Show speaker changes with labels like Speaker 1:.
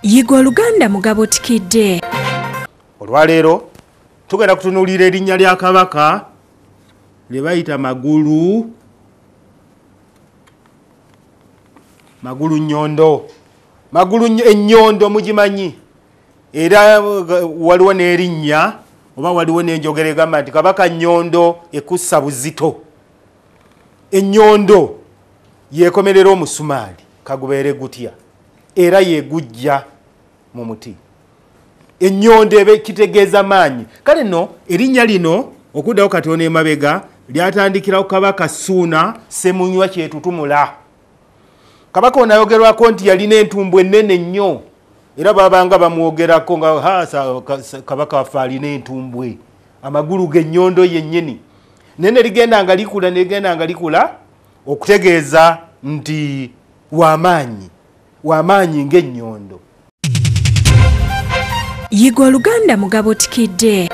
Speaker 1: Yiga Oluganda Mugabo Tikidde.
Speaker 2: Olwaleero tugenda kutunuulira erinnya lya Kabaka lye bayita Magulu Nyondo. Magulu Ennyondo mugimanyi. Era waliwo n'erinnya oba waliwo n'enjogera egamba nti Kabaka Nnyondo ekussa buzito. Ennyondo yeekomerera omusumaali kagubeere gutya era yeegujja mu muti. Ennyondo ebe kitegeeza maanyi. Kale nno erinnya lino okuddawo katono emabega lyatandikirawo Kabaka Ssuuna Ssemunywa Kyetutumula. Kabaka ono ayogerwako nti yalina entumbwe ennene nnyo era babanga bamwogerako nga Kabaka waffe alina entumbwe. Amagulu ge Nnyondo yennyini nene ligenda nga likula okutegeeza nti wamaanyi ng'Ennyondo.
Speaker 1: Yiga Oluganda Mugabo Tikidde.